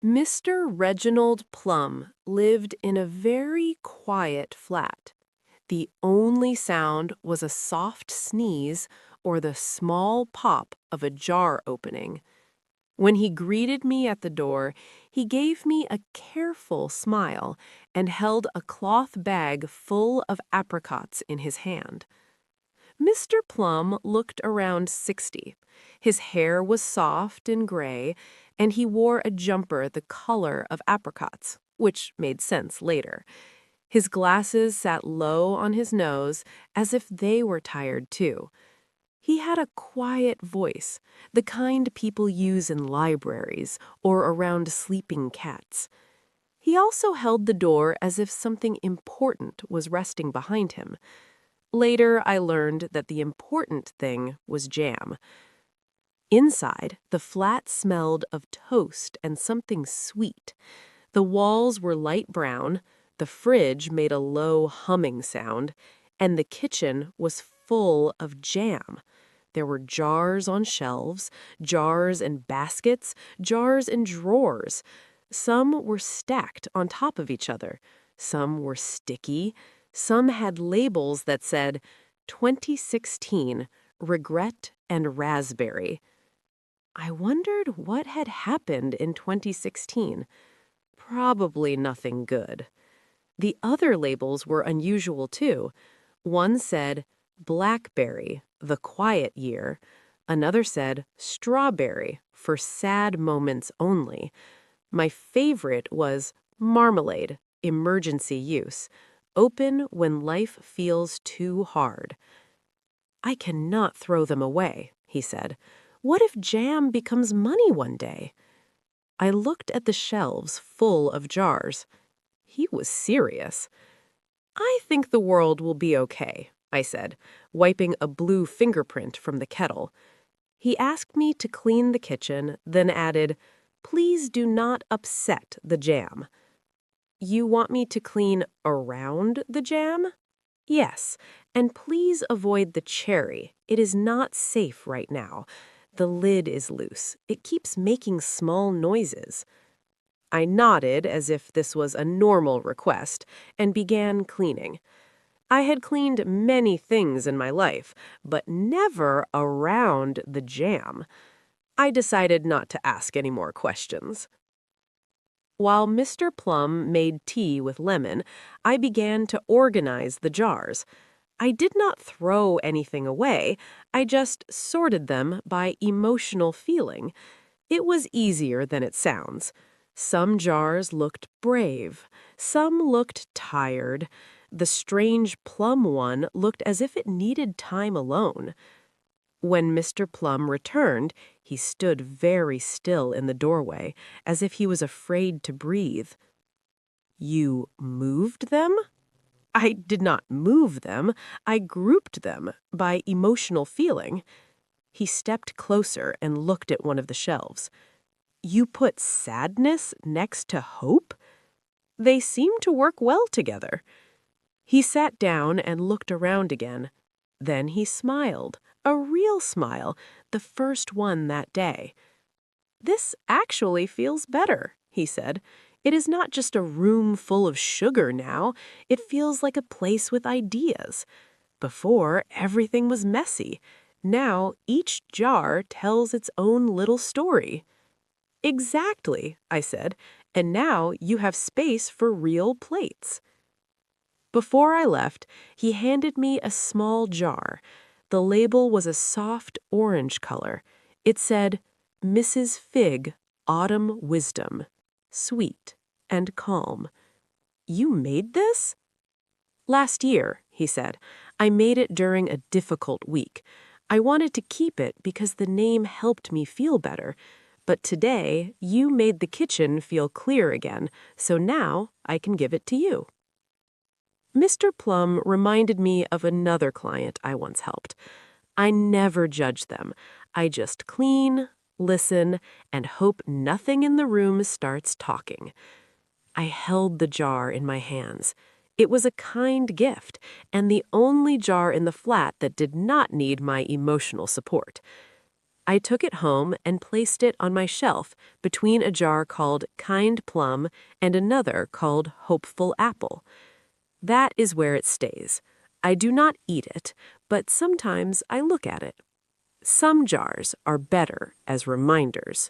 Mr. Reginald Plum lived in a very quiet flat. The only sound was a soft sneeze or the small pop of a jar opening. When he greeted me at the door, he gave me a careful smile and held a cloth bag full of apricots in his hand. Mr. Plum looked around 60. His hair was soft and gray, and he wore a jumper the color of apricots, which made sense later. His glasses sat low on his nose, as if they were tired too. He had a quiet voice, the kind people use in libraries or around sleeping cats. He also held the door as if something important was resting behind him. Later, I learned that the important thing was jam. Inside, the flat smelled of toast and something sweet. The walls were light brown, the fridge made a low humming sound, and the kitchen was full of jam. There were jars on shelves, jars and baskets, jars and drawers. Some were stacked on top of each other. Some were sticky. Some had labels that said, 2016, regret and raspberry. I wondered what had happened in 2016. Probably nothing good. The other labels were unusual too. One said, blackberry, the quiet year. Another said, strawberry, for sad moments only. My favorite was marmalade, emergency use. Open when life feels too hard. I cannot throw them away, he said. What if jam becomes money one day? I looked at the shelves full of jars. He was serious. I think the world will be okay, I said, wiping a blue fingerprint from the kettle. He asked me to clean the kitchen, then added, please do not upset the jam. You want me to clean around the jam? Yes, and please avoid the cherry. It is not safe right now. The lid is loose. It keeps making small noises. I nodded as if this was a normal request and began cleaning. I had cleaned many things in my life, but never around the jam. I decided not to ask any more questions. While Mr. Plum made tea with lemon, I began to organize the jars. I did not throw anything away. I just sorted them by emotional feeling. It was easier than it sounds. Some jars looked brave. Some looked tired. The strange plum one looked as if it needed time alone. When Mr. Plum returned, he stood very still in the doorway, as if he was afraid to breathe. You moved them? I did not move them. I grouped them by emotional feeling. He stepped closer and looked at one of the shelves. You put sadness next to hope? They seem to work well together. He sat down and looked around again. Then he smiled, a real smile, the first one that day. This actually feels better, he said. It is not just a room full of sugar now. It feels like a place with ideas. Before, everything was messy. Now, each jar tells its own little story. Exactly, I said, and now you have space for real plates. Before I left, he handed me a small jar. The label was a soft orange color. It said, Mrs. Figg, Autumn Wisdom, sweet and calm. You made this? Last year, he said. I made it during a difficult week. I wanted to keep it because the name helped me feel better. But today, you made the kitchen feel clear again, so now I can give it to you. Mr. Plum reminded me of another client I once helped. I never judge them. I just clean, listen, and hope nothing in the room starts talking. I held the jar in my hands. It was a kind gift, and the only jar in the flat that did not need my emotional support. I took it home and placed it on my shelf between a jar called Kind Plum and another called Hopeful Apple. That is where it stays. I do not eat it, but sometimes I look at it. Some jars are better as reminders.